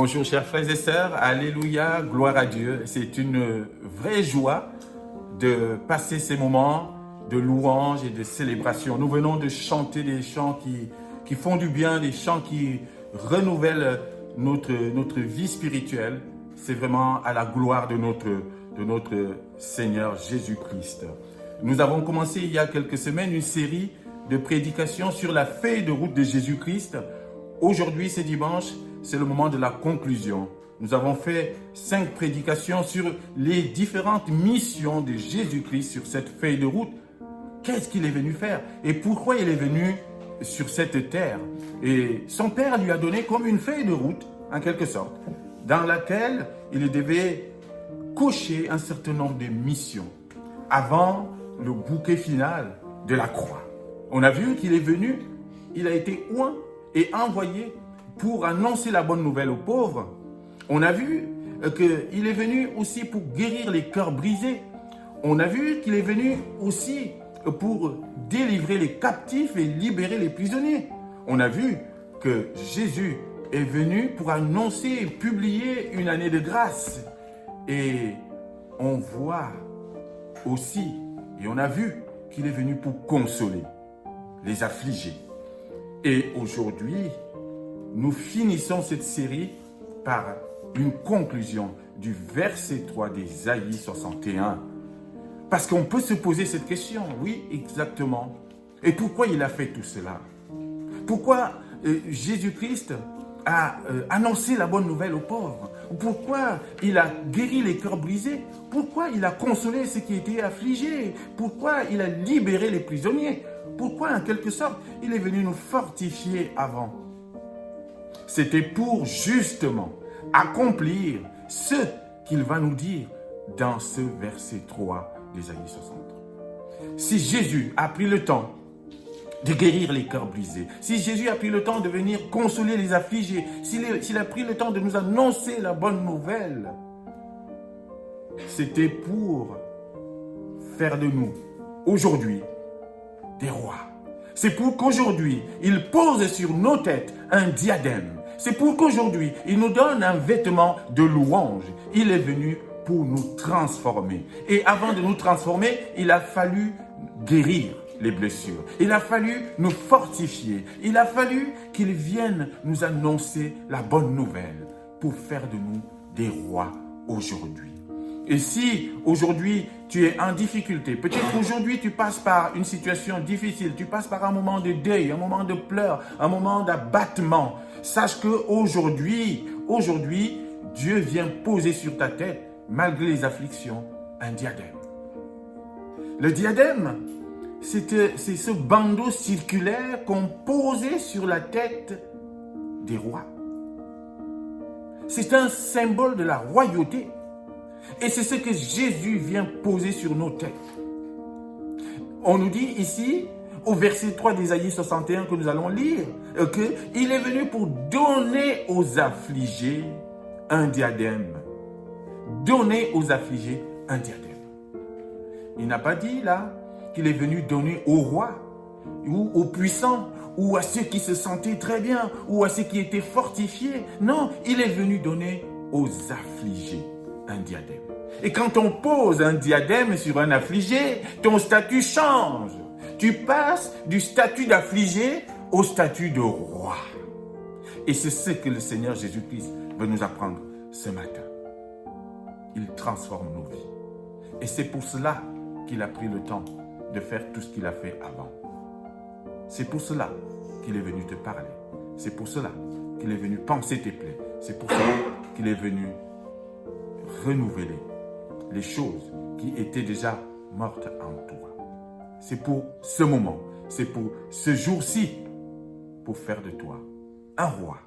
Bonjour chers frères et sœurs, alléluia, gloire à Dieu. C'est une vraie joie de passer ces moments de louange et de célébration. Nous venons de chanter des chants qui font du bien, des chants qui renouvellent notre vie spirituelle. C'est vraiment à la gloire de notre Seigneur Jésus-Christ. Nous avons commencé il y a quelques semaines une série de prédications sur la feuille de route de Jésus-Christ. Aujourd'hui, c'est dimanche, c'est le moment de la conclusion. Nous avons fait 5 prédications sur les différentes missions de Jésus-Christ sur cette feuille de route. Qu'est-ce qu'il est venu faire et pourquoi il est venu sur cette terre? Et son Père lui a donné comme une feuille de route, en quelque sorte, dans laquelle il devait cocher un certain nombre de missions avant le bouquet final de la croix. On a vu qu'il est venu, il a été oint et envoyé pour annoncer la bonne nouvelle aux pauvres. On a vu qu'il est venu aussi pour guérir les cœurs brisés. On a vu qu'il est venu aussi pour délivrer les captifs et libérer les prisonniers. On a vu que Jésus est venu pour annoncer et publier une année de grâce. Et on voit aussi, et on a vu qu'il est venu pour consoler les affligés. Et aujourd'hui, nous finissons cette série par une conclusion du verset 3 d'Ésaïe 61. Parce qu'on peut se poser cette question, oui, exactement. Et pourquoi il a fait tout cela? Pourquoi Jésus-Christ a annoncé la bonne nouvelle aux pauvres? Pourquoi il a guéri les cœurs brisés? Pourquoi il a consolé ceux qui étaient affligés? Pourquoi il a libéré les prisonniers? Pourquoi, en quelque sorte, il est venu nous fortifier avant? C'était pour justement accomplir ce qu'il va nous dire dans ce verset 3 d'Ésaïe 63. Si Jésus a pris le temps de guérir les cœurs brisés, si Jésus a pris le temps de venir consoler les affligés, s'il a pris le temps de nous annoncer la bonne nouvelle, c'était pour faire de nous, aujourd'hui, des rois. C'est pour qu'aujourd'hui, il pose sur nos têtes un diadème. C'est pour qu'aujourd'hui, il nous donne un vêtement de louange. Il est venu pour nous transformer. Et avant de nous transformer, il a fallu guérir les blessures. Il a fallu nous fortifier. Il a fallu qu'il vienne nous annoncer la bonne nouvelle pour faire de nous des rois aujourd'hui. Et si aujourd'hui tu es en difficulté, peut-être aujourd'hui tu passes par une situation difficile, tu passes par un moment de deuil, un moment de pleurs, un moment d'abattement, sache qu'aujourd'hui, Dieu vient poser sur ta tête, malgré les afflictions, un diadème. Le diadème, c'est ce bandeau circulaire qu'on posait sur la tête des rois. C'est un symbole de la royauté. Et c'est ce que Jésus vient poser sur nos têtes. On nous dit ici, au verset 3 d'Ésaïe 61 que nous allons lire, qu'il est venu pour donner aux affligés un diadème. Donner aux affligés un diadème. Il n'a pas dit là qu'il est venu donner aux rois ou aux puissants ou à ceux qui se sentaient très bien ou à ceux qui étaient fortifiés. Non, il est venu donner aux affligés un diadème. Et quand on pose un diadème sur un affligé, ton statut change. Tu passes du statut d'affligé au statut de roi. Et c'est ce que le Seigneur Jésus-Christ veut nous apprendre ce matin. Il transforme nos vies. Et c'est pour cela qu'il a pris le temps de faire tout ce qu'il a fait avant. C'est pour cela qu'il est venu te parler. C'est pour cela qu'il est venu panser tes plaies. C'est pour cela qu'il est venu renouveler les choses qui étaient déjà mortes en toi. C'est pour ce moment, c'est pour ce jour-ci, pour faire de toi un roi,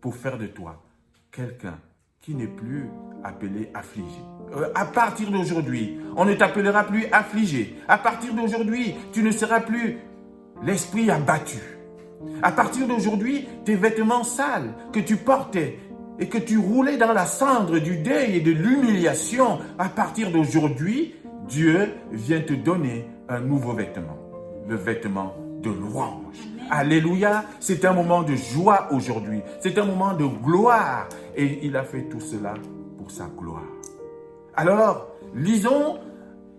pour faire de toi quelqu'un qui n'est plus appelé affligé. À partir d'aujourd'hui, on ne t'appellera plus affligé. À partir d'aujourd'hui, tu ne seras plus l'esprit abattu. À partir d'aujourd'hui, tes vêtements sales que tu portais et que tu roulais dans la cendre du deuil et de l'humiliation, à partir d'aujourd'hui, Dieu vient te donner un nouveau vêtement, le vêtement de louange. Alléluia, c'est un moment de joie aujourd'hui. C'est un moment de gloire. Et il a fait tout cela pour sa gloire. Alors, lisons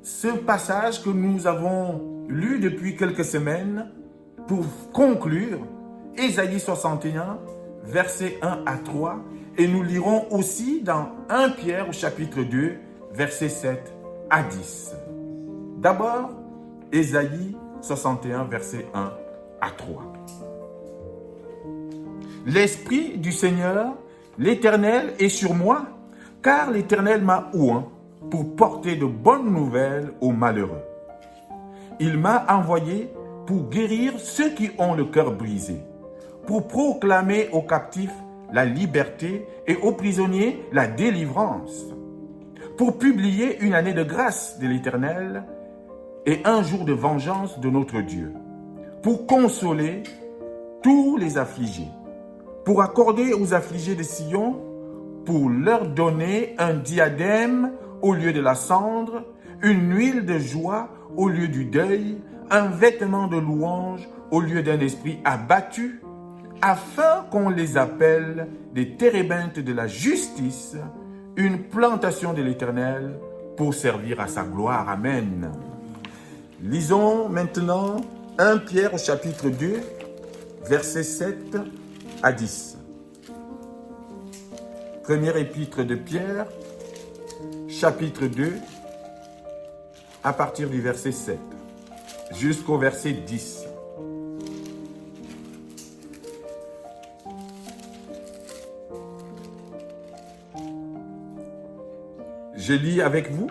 ce passage que nous avons lu depuis quelques semaines pour conclure. Ésaïe 61, versets 1 à 3. Et nous lirons aussi dans 1 Pierre au chapitre 2, versets 7 à 10. D'abord, Ésaïe 61, versets 1 à 3. L'Esprit du Seigneur, l'Éternel, est sur moi, car l'Éternel m'a oint pour porter de bonnes nouvelles aux malheureux. Il m'a envoyé pour guérir ceux qui ont le cœur brisé, pour proclamer aux captifs la liberté et aux prisonniers la délivrance, pour publier une année de grâce de l'Éternel et un jour de vengeance de notre Dieu, pour consoler tous les affligés, pour accorder aux affligés de Sion, pour leur donner un diadème au lieu de la cendre, une huile de joie au lieu du deuil, un vêtement de louange au lieu d'un esprit abattu, afin qu'on les appelle des térébintes de la justice, une plantation de l'Éternel pour servir à sa gloire. Amen. Lisons maintenant 1 Pierre au chapitre 2, versets 7 à 10. Première épître de Pierre, chapitre 2, à partir du verset 7 jusqu'au verset 10. Je lis avec vous.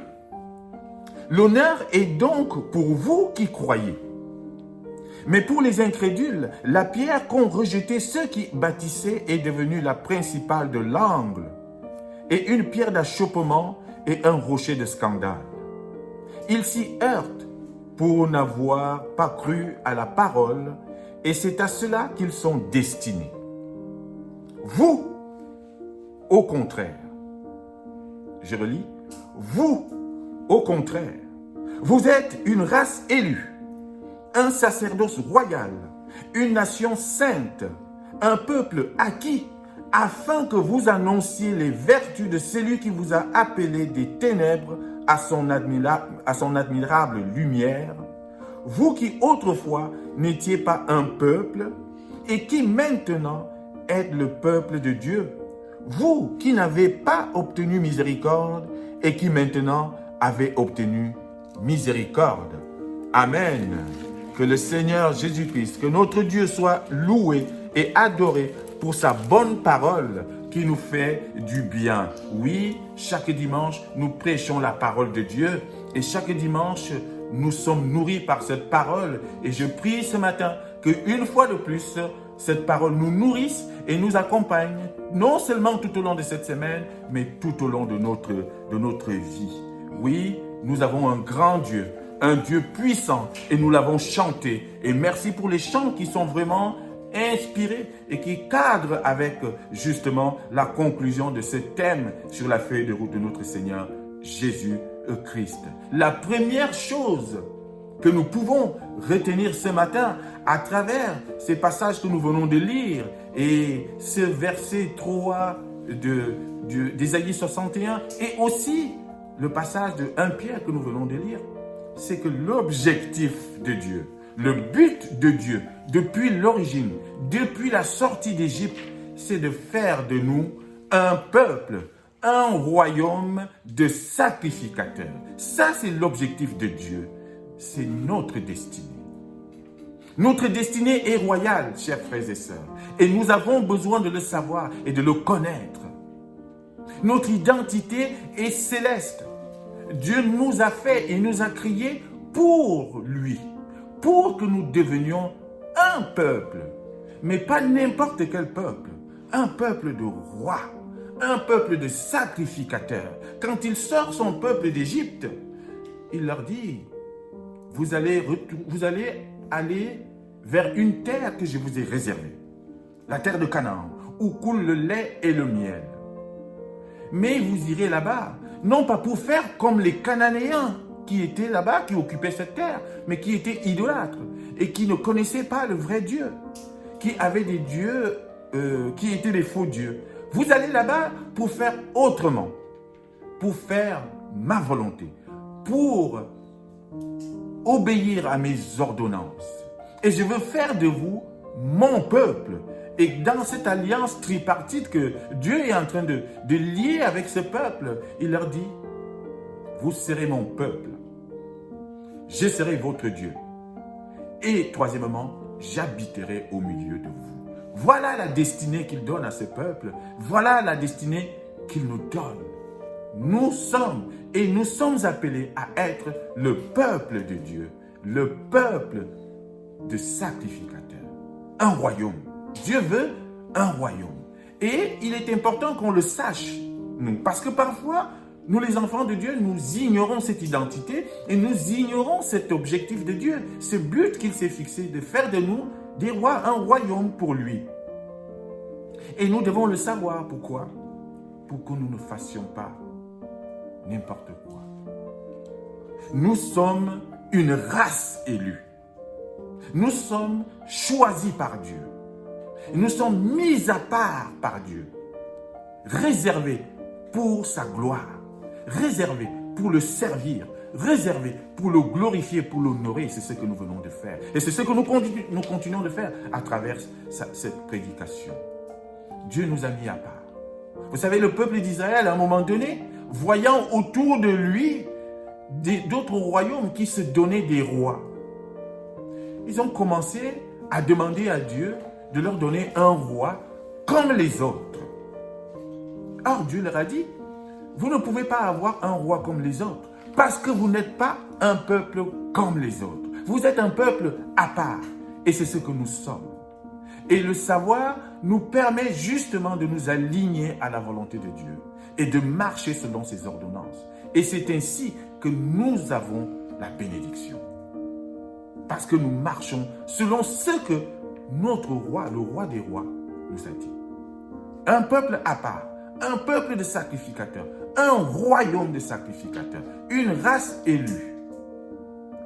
L'honneur est donc pour vous qui croyez. Mais pour les incrédules, la pierre qu'ont rejetée ceux qui bâtissaient est devenue la principale de l'angle, et une pierre d'achoppement et un rocher de scandale. Ils s'y heurtent pour n'avoir pas cru à la parole, et c'est à cela qu'ils sont destinés. Vous, au contraire, je relis, vous, au contraire, vous êtes une race élue, un sacerdoce royal, une nation sainte, un peuple acquis, afin que vous annonciez les vertus de celui qui vous a appelé des ténèbres à son admirable lumière, vous qui autrefois n'étiez pas un peuple et qui maintenant êtes le peuple de Dieu, vous qui n'avez pas obtenu miséricorde et qui maintenant avez obtenu miséricorde. Amen. Que le Seigneur Jésus-Christ, que notre Dieu soit loué et adoré pour sa bonne parole qui nous fait du bien. Oui, chaque dimanche, nous prêchons la parole de Dieu et chaque dimanche, nous sommes nourris par cette parole. Et je prie ce matin qu'une fois de plus, cette parole nous nourrisse et nous accompagne, non seulement tout au long de cette semaine, mais tout au long de notre vie. Oui, nous avons un grand Dieu, un Dieu puissant, et nous l'avons chanté. Et merci pour les chants qui sont vraiment inspirés et qui cadrent avec justement la conclusion de ce thème sur la feuille de route de notre Seigneur Jésus-Christ. La première chose que nous pouvons retenir ce matin à travers ces passages que nous venons de lire et ce verset 3 d'Ésaïe 61 et aussi le passage de 1 Pierre que nous venons de lire, c'est que l'objectif de Dieu, le but de Dieu, depuis l'origine, depuis la sortie d'Égypte, c'est de faire de nous un peuple, un royaume de sacrificateurs. Ça, c'est l'objectif de Dieu. C'est notre destinée. Notre destinée est royale, chers frères et sœurs, et nous avons besoin de le savoir et de le connaître. Notre identité est céleste. Dieu nous a fait et nous a créés pour lui, pour que nous devenions un peuple, mais pas n'importe quel peuple, un peuple de rois, un peuple de sacrificateurs. Quand il sort son peuple d'Égypte, il leur dit, vous allez aller vers une terre que je vous ai réservée, la terre de Canaan, où coule le lait et le miel. Mais vous irez là-bas, non pas pour faire comme les Cananéens qui étaient là-bas, qui occupaient cette terre, mais qui étaient idolâtres. et qui ne connaissaient pas le vrai Dieu, qui avaient des dieux qui étaient des faux dieux. Vous allez là-bas pour faire autrement, pour faire ma volonté, pour obéir à mes ordonnances. Et je veux faire de vous mon peuple. Et dans cette alliance tripartite que Dieu est en train de lier avec ce peuple, il leur dit, vous serez mon peuple, je serai votre Dieu. Et troisièmement, j'habiterai au milieu de vous. Voilà la destinée qu'il donne à ce peuple. Voilà la destinée qu'il nous donne. Nous sommes appelés à être le peuple de Dieu, le peuple de sacrificateurs, un royaume. Dieu veut un royaume. Et il est important qu'on le sache, nous, parce que parfois, nous les enfants de Dieu, nous ignorons cette identité et nous ignorons cet objectif de Dieu, ce but qu'il s'est fixé de faire de nous des rois, un royaume pour lui. Et nous devons le savoir. Pourquoi? Pour que nous ne fassions pas n'importe quoi. Nous sommes une race élue. Nous sommes choisis par Dieu. Nous sommes mis à part par Dieu. Réservés pour sa gloire. Réservés pour le servir. Réservés pour le glorifier, pour l'honorer. C'est ce que nous venons de faire. Et c'est ce que nous continuons de faire à travers cette prédication. Dieu nous a mis à part. Vous savez, le peuple d'Israël, à un moment donné, voyant autour de lui d'autres royaumes qui se donnaient des rois, ils ont commencé à demander à Dieu de leur donner un roi comme les autres. Or, Dieu leur a dit, vous ne pouvez pas avoir un roi comme les autres, parce que vous n'êtes pas un peuple comme les autres. Vous êtes un peuple à part, et c'est ce que nous sommes. Et le savoir nous permet justement de nous aligner à la volonté de Dieu et de marcher selon ses ordonnances. Et c'est ainsi que nous avons la bénédiction. Parce que nous marchons selon ce que notre roi, le roi des rois, nous a dit. Un peuple à part, un peuple de sacrificateurs, un royaume de sacrificateurs, une race élue.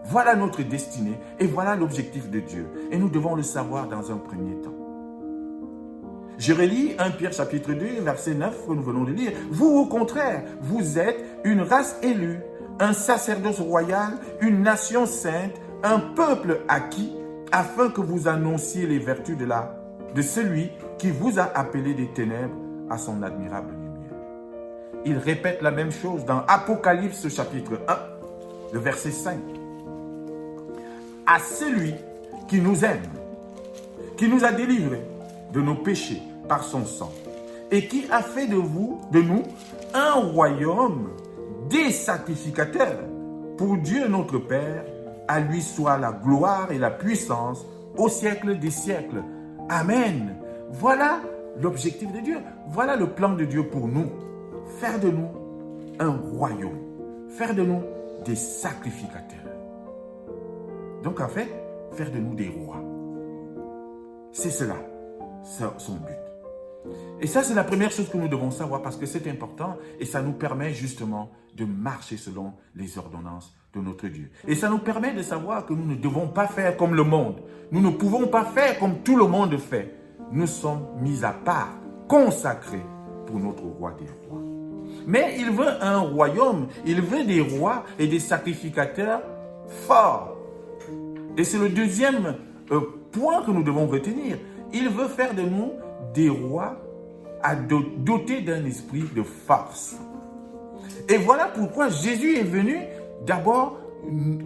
Voilà notre destinée et voilà l'objectif de Dieu. Et nous devons le savoir dans un premier temps. Je relis 1 Pierre chapitre 2, verset 9 que nous venons de lire. Vous, au contraire, vous êtes une race élue, un sacerdoce royal, une nation sainte, un peuple acquis, afin que vous annonciez les vertus de celui qui vous a appelé des ténèbres à son admirable lumière. Il répète la même chose dans Apocalypse chapitre 1, le verset 5. À celui qui nous aime, qui nous a délivrés de nos péchés par son sang, et qui a fait de nous, un royaume des sacrificateurs pour Dieu notre Père. À lui soit la gloire et la puissance au siècle des siècles. Amen. Voilà l'objectif de Dieu. Voilà le plan de Dieu pour nous. Faire de nous un royaume. Faire de nous des sacrificateurs. Donc en fait, faire de nous des rois. C'est cela, son but. Et ça, c'est la première chose que nous devons savoir parce que c'est important et ça nous permet justement de marcher selon les ordonnances de notre Dieu. Et ça nous permet de savoir que nous ne devons pas faire comme le monde. Nous ne pouvons pas faire comme tout le monde fait. Nous sommes mis à part, consacrés pour notre roi des rois. Mais il veut un royaume, il veut des rois et des sacrificateurs forts. Et c'est le deuxième point que nous devons retenir. Il veut faire de nous des rois dotés d'un esprit de force. Et voilà pourquoi Jésus est venu d'abord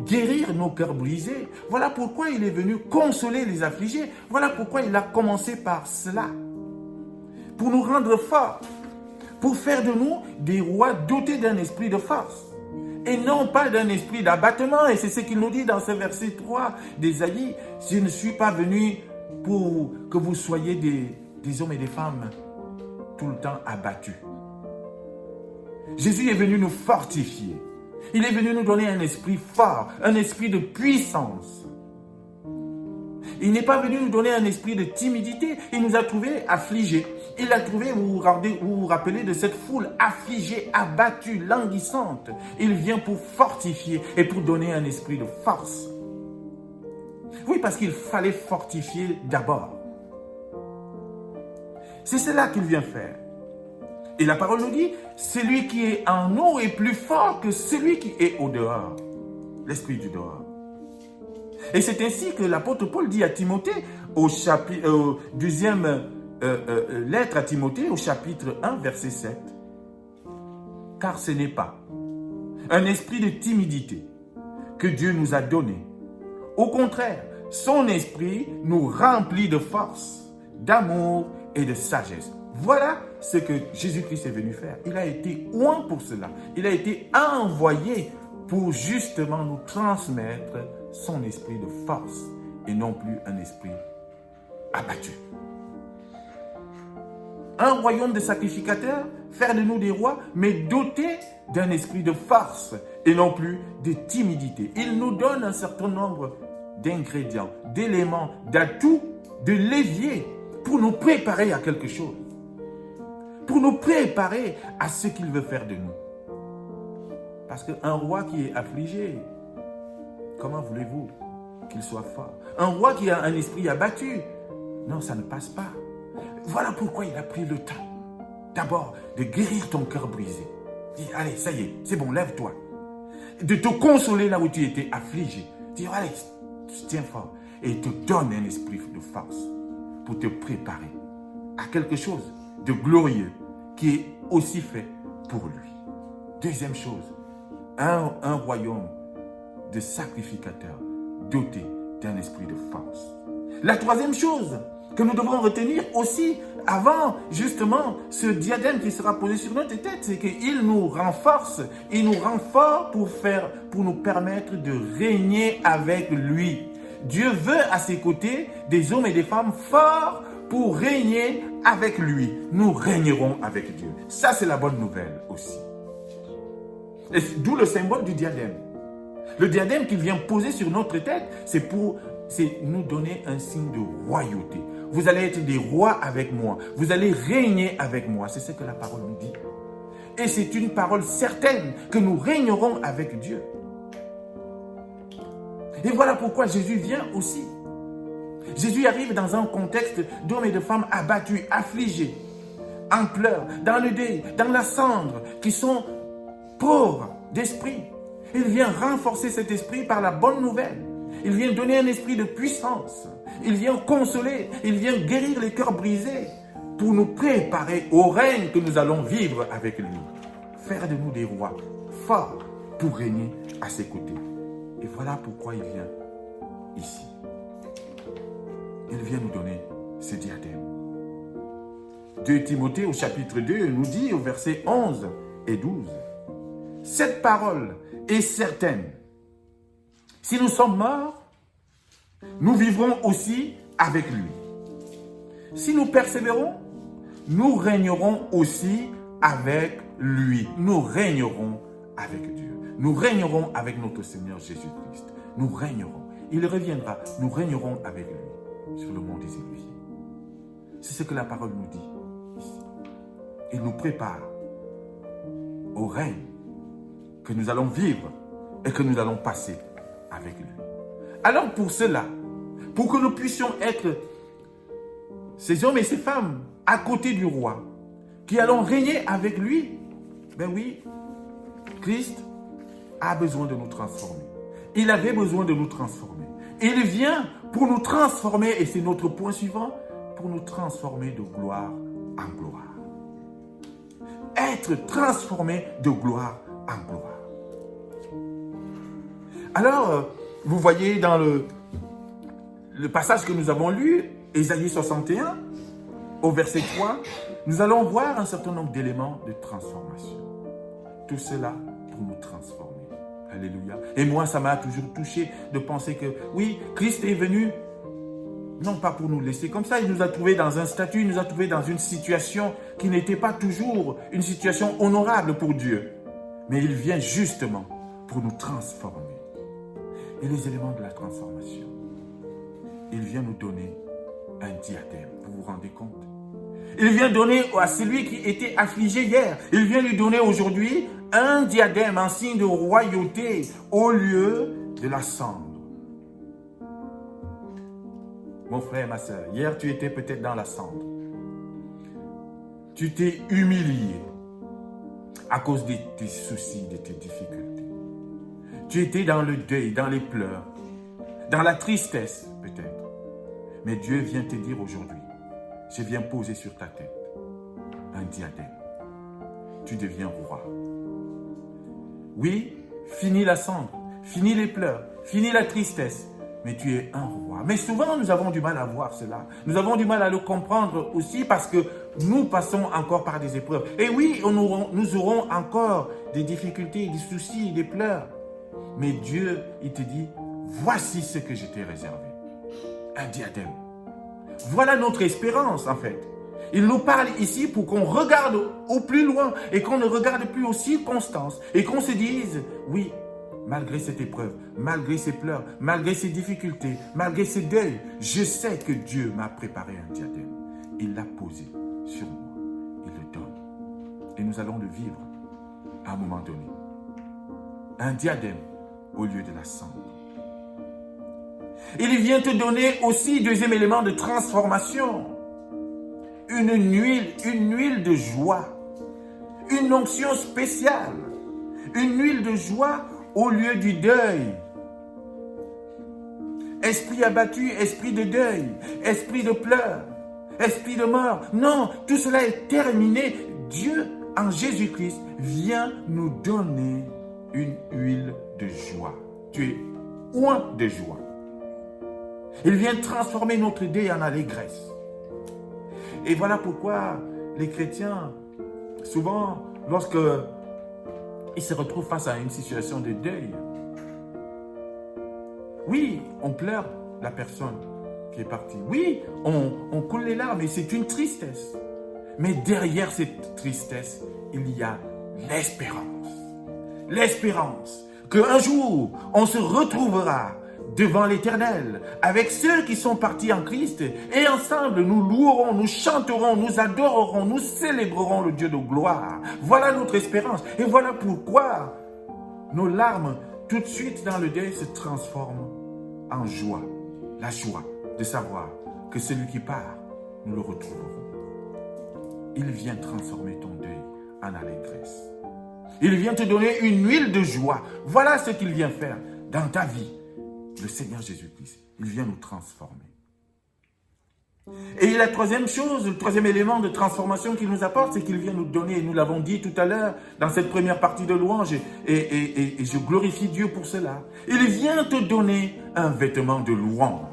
guérir nos cœurs brisés. Voilà pourquoi il est venu consoler les affligés. Voilà pourquoi il a commencé par cela. Pour nous rendre forts. Pour faire de nous des rois dotés d'un esprit de force. Et non pas d'un esprit d'abattement. Et c'est ce qu'il nous dit dans ce verset 3 d'Ésaïe. Je ne suis pas venu pour que vous soyez des hommes et des femmes tout le temps abattus. Jésus est venu nous fortifier. Il est venu nous donner un esprit fort, un esprit de puissance. Il n'est pas venu nous donner un esprit de timidité. Il nous a trouvés affligés. Il a trouvé, vous vous rappelez de cette foule affligée, abattue, languissante. Il vient pour fortifier et pour donner un esprit de force. Oui, parce qu'il fallait fortifier d'abord. C'est cela qu'il vient faire. Et la parole nous dit, celui qui est en nous est plus fort que celui qui est au dehors. L'esprit du dehors. Et c'est ainsi que l'apôtre Paul dit à Timothée, au deuxième lettre à Timothée, au chapitre 1, verset 7. Car ce n'est pas un esprit de timidité que Dieu nous a donné. Au contraire, son esprit nous remplit de force, d'amour et de sagesse. Voilà ce que Jésus-Christ est venu faire. Il a été oint pour cela. Il a été envoyé pour justement nous transmettre son esprit de force et non plus un esprit abattu. Un royaume de sacrificateurs, faire de nous des rois, mais dotés d'un esprit de force et non plus de timidité. Il nous donne un certain nombre d'ingrédients, d'éléments, d'atouts, de leviers pour nous préparer à quelque chose. Pour nous préparer à ce qu'il veut faire de nous. Parce qu'un roi qui est affligé, comment voulez-vous qu'il soit fort? Un roi qui a un esprit abattu, non, ça ne passe pas. Voilà pourquoi il a pris le temps, d'abord, de guérir ton cœur brisé. Dis, allez, ça y est, c'est bon, lève-toi. De te consoler là où tu étais affligé. Dis, allez, tiens fort. Et il te donne un esprit de force pour te préparer à quelque chose de glorieux qui est aussi fait pour lui. Deuxième chose, un royaume de sacrificateurs doté d'un esprit de force. La troisième chose que nous devons retenir aussi avant justement ce diadème qui sera posé sur notre tête, c'est qu'il nous renforce, il nous rend forts pour nous permettre de régner avec lui. Dieu veut à ses côtés des hommes et des femmes forts pour régner avec lui. Nous régnerons avec Dieu. Ça, c'est la bonne nouvelle aussi. D'où le symbole du diadème. Le diadème qu'il vient poser sur notre tête, c'est nous donner un signe de royauté. Vous allez être des rois avec moi. Vous allez régner avec moi. C'est ce que la parole nous dit. Et c'est une parole certaine que nous régnerons avec Dieu. Et voilà pourquoi Jésus vient aussi. Jésus arrive dans un contexte d'hommes et de femmes abattus, affligés, en pleurs, dans le deuil, dans la cendre, qui sont pauvres d'esprit. Il vient renforcer cet esprit par la bonne nouvelle. Il vient donner un esprit de puissance. Il vient consoler. Il vient guérir les cœurs brisés pour nous préparer au règne que nous allons vivre avec lui. Faire de nous des rois forts pour régner à ses côtés. Et voilà pourquoi il vient ici. Il vient nous donner ce diadème. 2 Timothée au chapitre 2 nous dit au verset 11 et 12. Cette parole est certaine. Si nous sommes morts, nous vivrons aussi avec lui. Si nous persévérons, nous régnerons aussi avec lui. Nous régnerons avec Dieu. Nous régnerons avec notre Seigneur Jésus-Christ. Nous régnerons. Il reviendra. Nous régnerons avec lui sur le mont des Oliviers. C'est ce que la parole nous dit ici. Il nous prépare au règne que nous allons vivre et que nous allons passer avec lui. Alors pour cela, pour que nous puissions être ces hommes et ces femmes à côté du roi, qui allons régner avec lui, ben oui, Christ a besoin de nous transformer. Il avait besoin de nous transformer. Il vient pour nous transformer, et c'est notre point suivant, pour nous transformer de gloire en gloire. Être transformé de gloire en gloire. Alors, vous voyez dans le passage que nous avons lu, Ésaïe 61, au verset 3, nous allons voir un certain nombre d'éléments de transformation. Tout cela pour nous transformer. Alléluia. Et moi, ça m'a toujours touché de penser que, oui, Christ est venu, non pas pour nous laisser comme ça, il nous a trouvés dans un statut, il nous a trouvés dans une situation qui n'était pas toujours une situation honorable pour Dieu. Mais il vient justement pour nous transformer. Et les éléments de la transformation, il vient nous donner un diadème. Vous vous rendez compte? Il vient donner à celui qui était affligé hier, il vient lui donner aujourd'hui un diadème, un signe de royauté au lieu de la cendre. mon frère, ma soeur, hier tu étais peut-être dans la cendre. Tu t'es humilié à cause de tes soucis, de tes difficultés. Tu étais dans le deuil, dans les pleurs, dans la tristesse peut-être. Mais Dieu vient te dire aujourd'hui, je viens poser sur ta tête un diadème. Tu deviens roi. Oui, fini la cendre, fini les pleurs, fini la tristesse, mais tu es un roi. Mais souvent, nous avons du mal à voir cela. Nous avons du mal à le comprendre aussi parce que nous passons encore par des épreuves. Et oui, nous aurons encore des difficultés, des soucis, des pleurs. Mais Dieu, il te dit, voici ce que je t'ai réservé. Un diadème. Voilà notre espérance en fait. Il nous parle ici pour qu'on regarde au plus loin et qu'on ne regarde plus aux circonstances et qu'on se dise, oui, malgré cette épreuve, malgré ces pleurs, malgré ces difficultés, malgré ces deuils, je sais que Dieu m'a préparé un diadème. Il l'a posé sur moi. Il le donne. Et nous allons le vivre à un moment donné. Un diadème au lieu de la cendre. Il vient te donner aussi, deuxième élément de transformation, une huile de joie, une onction spéciale, une huile de joie au lieu du deuil. Esprit abattu, esprit de deuil, esprit de pleurs, esprit de mort. Non, tout cela est terminé. Dieu, en Jésus-Christ, vient nous donner une huile de joie. Tu es oint de joie. Il vient transformer notre deuil en allégresse. Et voilà pourquoi les chrétiens, souvent, lorsque ils se retrouvent face à une situation de deuil, oui, on pleure la personne qui est partie. Oui, on coule les larmes et c'est une tristesse. Mais derrière cette tristesse, il y a l'espérance. L'espérance qu'un jour, on se retrouvera devant l'Éternel, avec ceux qui sont partis en Christ, et ensemble nous louerons, nous chanterons, nous adorerons, nous célébrerons le Dieu de gloire. Voilà notre espérance. Et voilà pourquoi nos larmes, tout de suite dans le deuil, se transforment en joie. La joie de savoir que celui qui part, nous le retrouverons. Il vient transformer ton deuil en allégresse. Il vient te donner une huile de joie. Voilà ce qu'il vient faire dans ta vie. Le Seigneur Jésus-Christ, il vient nous transformer. Et la troisième chose, le troisième élément de transformation qu'il nous apporte, c'est qu'il vient nous donner, et nous l'avons dit tout à l'heure, dans cette première partie de louange, et je glorifie Dieu pour cela. Il vient te donner un vêtement de louange.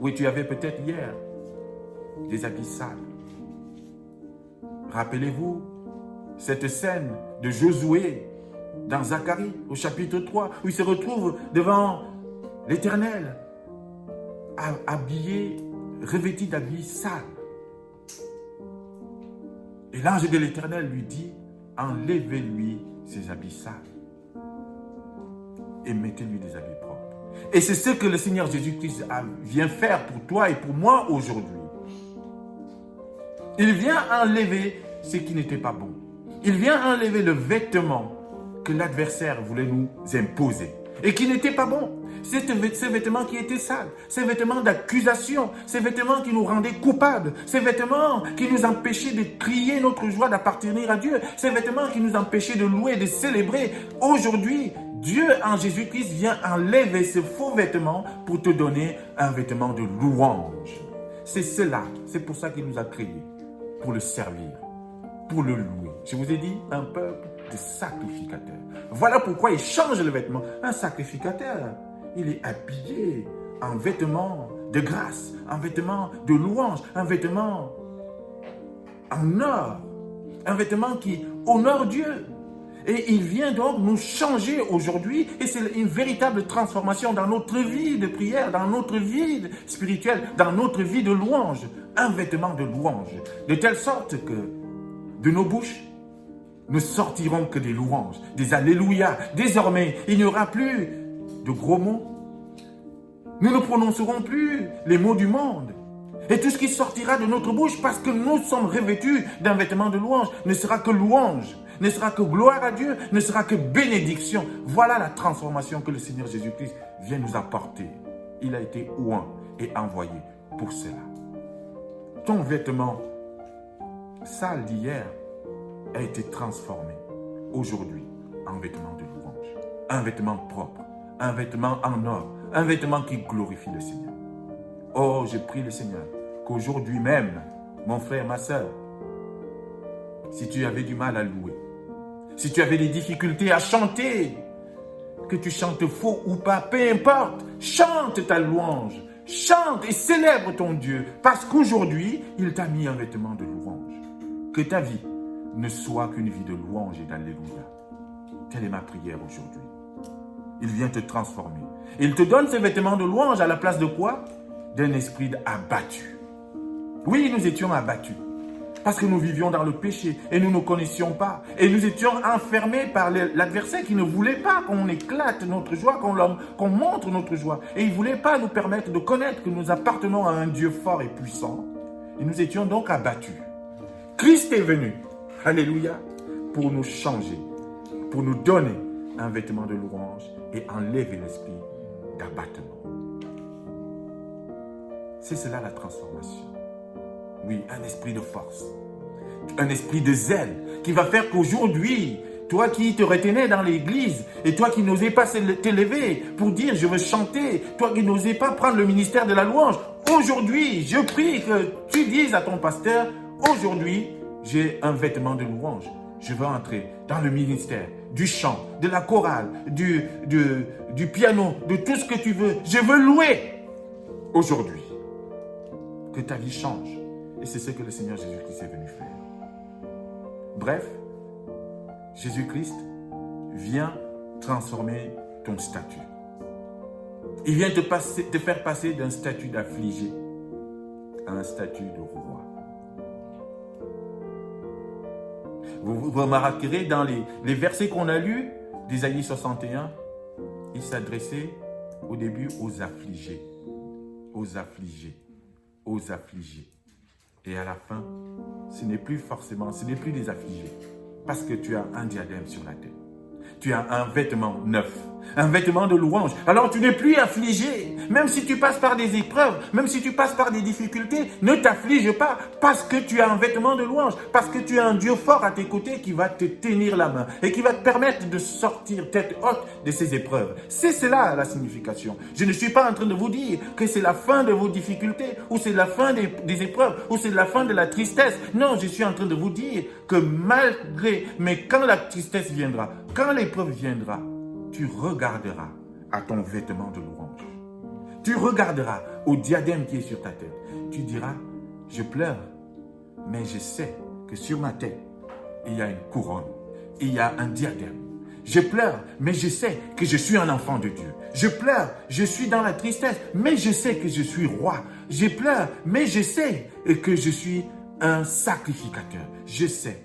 Oui, tu avais peut-être hier des habits sales. Rappelez-vous cette scène de Josué, dans Zacharie, au chapitre 3, où il se retrouve devant l'Éternel, habillé, revêtu d'habits sales. Et l'ange de l'Éternel lui dit, enlevez-lui ses habits sales et mettez-lui des habits propres. Et c'est ce que le Seigneur Jésus-Christ vient faire pour toi et pour moi aujourd'hui. Il vient enlever ce qui n'était pas bon. Il vient enlever le vêtement que l'adversaire voulait nous imposer et qui n'était pas bon. Ces vêtements qui étaient sales, ces vêtements d'accusation, ces vêtements qui nous rendaient coupables, ces vêtements qui nous empêchaient de crier notre joie d'appartenir à Dieu, ces vêtements qui nous empêchaient de louer, de célébrer. Aujourd'hui, Dieu en Jésus-Christ vient enlever ces faux vêtements pour te donner un vêtement de louange. C'est cela, c'est pour ça qu'il nous a créés, pour le servir, pour le louer. Je vous ai dit, un peuple de sacrificateurs. Voilà pourquoi il change le vêtement. Un sacrificateur, il est habillé en vêtements de grâce, en vêtements de louange, un vêtement en or, un vêtement qui honore Dieu. Et il vient donc nous changer aujourd'hui, et c'est une véritable transformation dans notre vie de prière, dans notre vie spirituelle, dans notre vie de louange. Un vêtement de louange, de telle sorte que de nos bouches, ne sortiront que des louanges, des alléluia. Désormais, il n'y aura plus de gros mots. Nous ne prononcerons plus les mots du monde. Et tout ce qui sortira de notre bouche, parce que nous sommes revêtus d'un vêtement de louange, ne sera que louange, ne sera que gloire à Dieu, ne sera que bénédiction. Voilà la transformation que le Seigneur Jésus-Christ vient nous apporter. Il a été oint. et envoyé pour cela. Ton vêtement sale d'hier a été transformé aujourd'hui en vêtement de louange. Un vêtement propre, un vêtement en or, un vêtement qui glorifie le Seigneur. Oh, je prie le Seigneur qu'aujourd'hui même, mon frère, ma soeur, si tu avais du mal à louer, si tu avais des difficultés à chanter, que tu chantes faux ou pas, peu importe, chante ta louange, chante et célèbre ton Dieu, parce qu'aujourd'hui, il t'a mis un vêtement de louange. Que ta vie ne soit qu'une vie de louange et d'alléluia. Telle est ma prière aujourd'hui. Il vient te transformer. Il te donne ces vêtements de louange à la place de quoi? D'un esprit abattu. Oui, nous étions abattus. Parce que nous vivions dans le péché et nous ne connaissions pas. Et nous étions enfermés par l'adversaire qui ne voulait pas qu'on éclate notre joie, qu'on montre notre joie. Et il ne voulait pas nous permettre de connaître que nous appartenons à un Dieu fort et puissant. Et nous étions donc abattus. Christ est venu, alléluia, pour nous changer, pour nous donner un vêtement de louange et enlever l'esprit d'abattement. C'est cela la transformation. Oui, un esprit de force, un esprit de zèle qui va faire qu'aujourd'hui, toi qui te retenais dans l'église et toi qui n'osais pas t'élever pour dire je veux chanter, toi qui n'osais pas prendre le ministère de la louange, aujourd'hui, je prie que tu dises à ton pasteur, aujourd'hui, j'ai un vêtement de louange. Je veux entrer dans le ministère du chant, de la chorale, du piano, de tout ce que tu veux. Je veux louer aujourd'hui. Que ta vie change. Et c'est ce que le Seigneur Jésus-Christ est venu faire. Bref, Jésus-Christ vient transformer ton statut. Il vient te faire passer d'un statut d'affligé à un statut de roi. Vous remarquerez dans les versets qu'on a lus d'Ésaïe 61, il s'adressait au début aux affligés, aux affligés, aux affligés. Et à la fin, ce n'est plus des affligés, parce que tu as un diadème sur la tête. Tu as un vêtement neuf, un vêtement de louange. Alors tu n'es plus affligé. Même si tu passes par des épreuves, même si tu passes par des difficultés, ne t'afflige pas parce que tu as un vêtement de louange, parce que tu as un Dieu fort à tes côtés qui va te tenir la main et qui va te permettre de sortir tête haute de ces épreuves. C'est cela la signification. Je ne suis pas en train de vous dire que c'est la fin de vos difficultés ou c'est la fin des épreuves ou c'est la fin de la tristesse. Non, je suis en train de vous dire que mais quand la tristesse viendra, quand l'épreuve viendra, tu regarderas à ton vêtement de louange. Tu regarderas au diadème qui est sur ta tête. Tu diras, je pleure, mais je sais que sur ma tête, il y a une couronne, il y a un diadème. Je pleure, mais je sais que je suis un enfant de Dieu. Je pleure, je suis dans la tristesse, mais je sais que je suis roi. Je pleure, mais je sais que je suis un sacrificateur. Je sais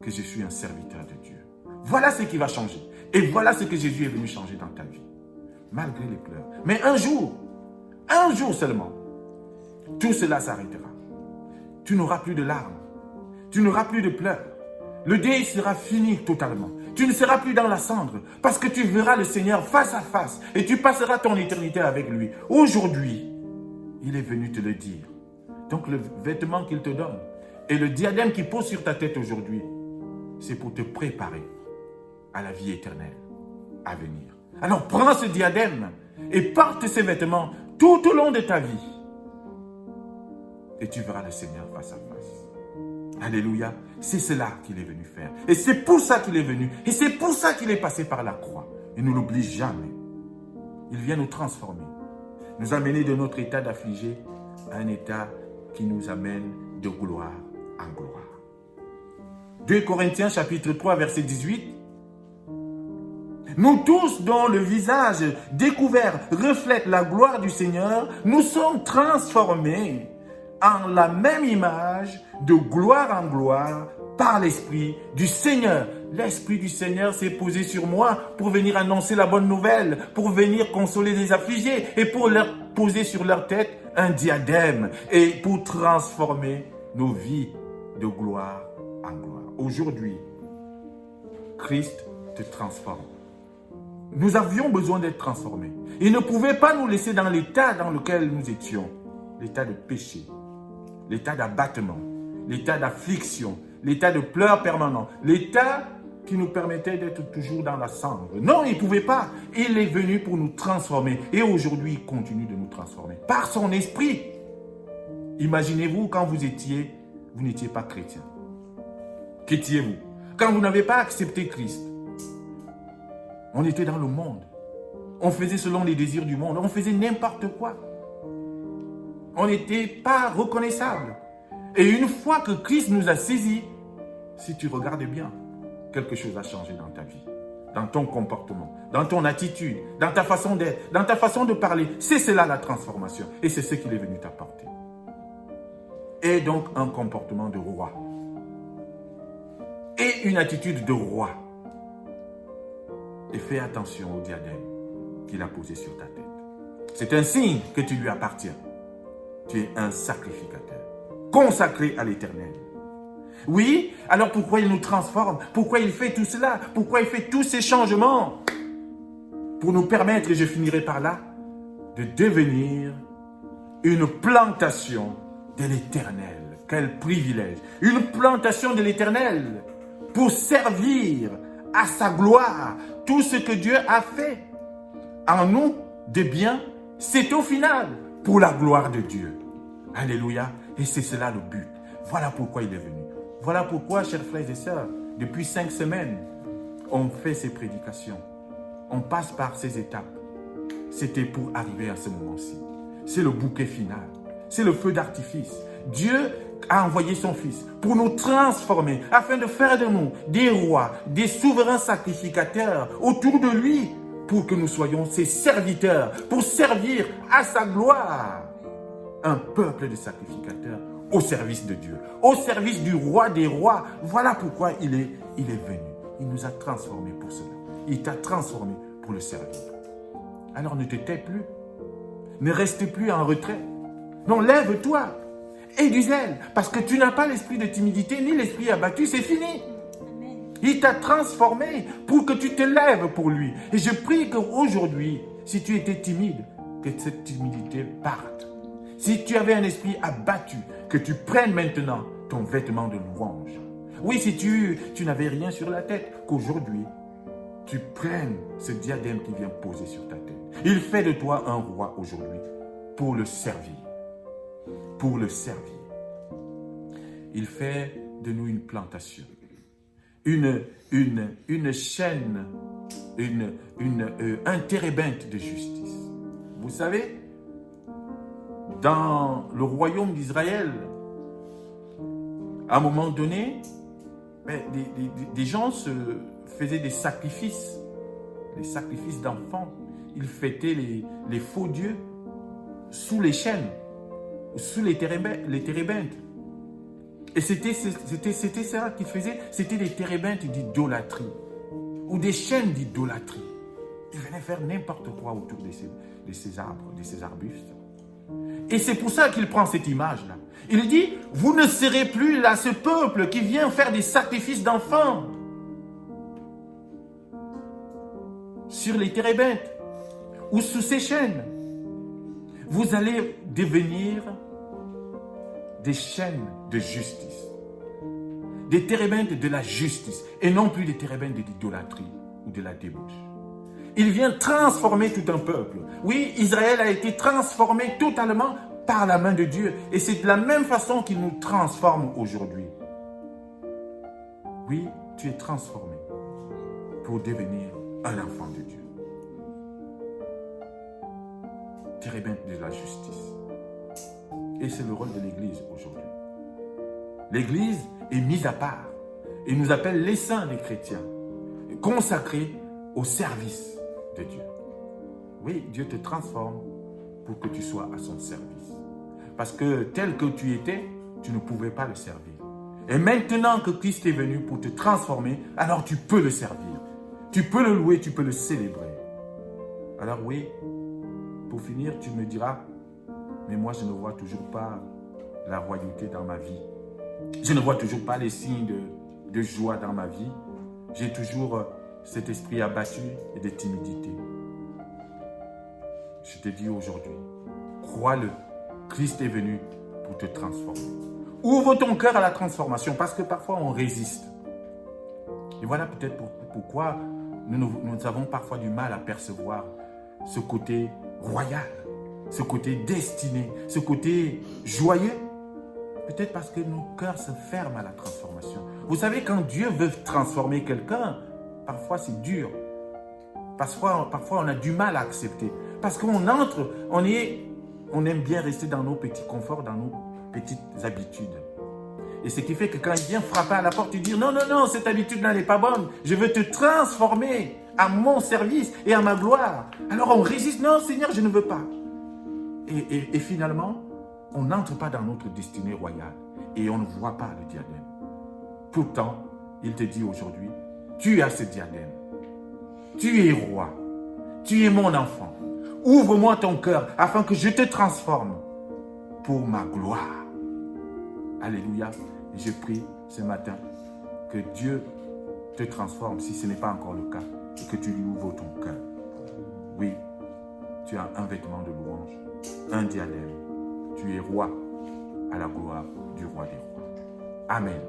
que je suis un serviteur de Dieu. Voilà ce qui va changer. Et voilà ce que Jésus est venu changer dans ta vie. Malgré les pleurs. Mais un jour seulement, tout cela s'arrêtera. Tu n'auras plus de larmes. Tu n'auras plus de pleurs. Le deuil sera fini totalement. Tu ne seras plus dans la cendre parce que tu verras le Seigneur face à face et tu passeras ton éternité avec lui. Aujourd'hui, il est venu te le dire. Donc le vêtement qu'il te donne et le diadème qu'il pose sur ta tête aujourd'hui, c'est pour te préparer à la vie éternelle à venir. Alors prends ce diadème et porte ces vêtements tout au long de ta vie. Et tu verras le Seigneur face à face. Alléluia. C'est cela qu'il est venu faire. Et c'est pour ça qu'il est venu. Et c'est pour ça qu'il est passé par la croix. Et ne l'oublie jamais. Il vient nous transformer. Nous amener de notre état d'affligé à un état qui nous amène de gloire en gloire. 2 Corinthiens chapitre 3 verset 18. Nous tous dont le visage découvert reflète la gloire du Seigneur, nous sommes transformés en la même image de gloire en gloire par l'Esprit du Seigneur. L'Esprit du Seigneur s'est posé sur moi pour venir annoncer la bonne nouvelle, pour venir consoler les affligés et pour leur poser sur leur tête un diadème et pour transformer nos vies de gloire en gloire. Aujourd'hui, Christ te transforme. Nous avions besoin d'être transformés. Il ne pouvait pas nous laisser dans l'état dans lequel nous étions. L'état de péché, l'état d'abattement, l'état d'affliction, l'état de pleurs permanents, l'état qui nous permettait d'être toujours dans la cendre. Non, il ne pouvait pas. Il est venu pour nous transformer. Et aujourd'hui, il continue de nous transformer. Par son esprit. Imaginez-vous quand vous n'étiez pas chrétien. Qu'étiez-vous? Quand vous n'avez pas accepté Christ. On était dans le monde. On faisait selon les désirs du monde. On faisait n'importe quoi. On n'était pas reconnaissable. Et une fois que Christ nous a saisis, si tu regardes bien, quelque chose a changé dans ta vie, dans ton comportement, dans ton attitude, dans ta façon d'être, dans ta façon de parler. C'est cela la transformation. Et c'est ce qu'il est venu t'apporter. Et donc un comportement de roi. Et une attitude de roi. Et fais attention au diadème qu'il a posé sur ta tête. C'est un signe que tu lui appartiens. Tu es un sacrificateur, consacré à l'Éternel. Oui, alors pourquoi il nous transforme? Pourquoi il fait tout cela? Pourquoi il fait tous ces changements? Pour nous permettre, et je finirai par là, de devenir une plantation de l'Éternel. Quel privilège! Une plantation de l'Éternel pour servir à sa gloire tout ce que Dieu a fait en nous de bien, c'est au final pour la gloire de Dieu. Alléluia. Et c'est cela le but. Voilà pourquoi il est venu. Voilà pourquoi, chers frères et sœurs, depuis 5 semaines, on fait ces prédications. On passe par ces étapes. C'était pour arriver à ce moment-ci. C'est le bouquet final. C'est le feu d'artifice. Dieu a envoyé son Fils pour nous transformer, afin de faire de nous des rois, des souverains sacrificateurs autour de lui, pour que nous soyons ses serviteurs, pour servir à sa gloire. Un peuple de sacrificateurs au service de Dieu, au service du roi des rois. Voilà pourquoi il est venu. Il nous a transformés pour cela. Il t'a transformé pour le servir. Alors ne te tais plus. Ne reste plus en retrait. Non, lève-toi. Et du zèle. Parce que tu n'as pas l'esprit de timidité ni l'esprit abattu. C'est fini. Il t'a transformé pour que tu te lèves pour lui. Et je prie qu'aujourd'hui, si tu étais timide, que cette timidité parte. Si tu avais un esprit abattu, que tu prennes maintenant ton vêtement de louange. Oui, si tu n'avais rien sur la tête, qu'aujourd'hui, tu prennes ce diadème qui vient poser sur ta tête. Il fait de toi un roi aujourd'hui pour le servir. Pour le servir. Il fait de nous une plantation. Une chaîne, un térébinthe de justice. Vous savez, dans le royaume d'Israël, à un moment donné, des gens se faisaient des sacrifices d'enfants. Ils fêtaient les faux dieux sous les chaînes, sous les térébinthes. Et c'était ça qu'ils faisaient, c'était des térébinthes d'idolâtrie, ou des chaînes d'idolâtrie. Ils venaient faire n'importe quoi autour de ces arbres, de ces arbustes. Et c'est pour ça qu'il prend cette image-là. Il dit, vous ne serez plus là ce peuple qui vient faire des sacrifices d'enfants sur les térébinthes ou sous ces chaînes. Vous allez devenir des chaînes de justice, des térébinthes de la justice et non plus des térébinthes de l'idolâtrie ou de la débauche. Il vient transformer tout un peuple. Oui, Israël a été transformé totalement par la main de Dieu. Et c'est de la même façon qu'il nous transforme aujourd'hui. Oui, tu es transformé pour devenir un enfant de Dieu. Térébinthe de la justice. Et c'est le rôle de l'Église aujourd'hui. L'Église est mise à part. Il nous appelle les saints des chrétiens, consacrés au service de Dieu. Oui, Dieu te transforme pour que tu sois à son service. Parce que tel que tu étais, tu ne pouvais pas le servir. Et maintenant que Christ est venu pour te transformer, alors tu peux le servir. Tu peux le louer, tu peux le célébrer. Alors oui, pour finir, tu me diras, mais moi je ne vois toujours pas la royauté dans ma vie. Je ne vois toujours pas les signes de joie dans ma vie. J'ai toujours cet esprit abattu et de timidité. Je te dis aujourd'hui, crois-le, Christ est venu pour te transformer. Ouvre ton cœur à la transformation parce que parfois on résiste. Et voilà peut-être pourquoi nous avons parfois du mal à percevoir ce côté royal, ce côté destiné, ce côté joyeux. Peut-être parce que nos cœurs se ferment à la transformation. Vous savez, quand Dieu veut transformer quelqu'un, parfois c'est dur. Parfois on a du mal à accepter. Parce qu'on entre, on aime bien rester dans nos petits conforts, dans nos petites habitudes. Et ce qui fait que quand il vient frapper à la porte, il dit non, non, non, cette habitude-là n'est pas bonne. Je veux te transformer à mon service et à ma gloire. Alors on résiste, non Seigneur, je ne veux pas. Et finalement, on n'entre pas dans notre destinée royale et on ne voit pas le diadème. Pourtant, il te dit aujourd'hui, tu as ce diadème. Tu es roi. Tu es mon enfant. Ouvre-moi ton cœur afin que je te transforme pour ma gloire. Alléluia. Et je prie ce matin que Dieu te transforme si ce n'est pas encore le cas et que tu lui ouvres ton cœur. Oui, tu as un vêtement de louange, un diadème. Tu es roi à la gloire du roi des rois. Amen.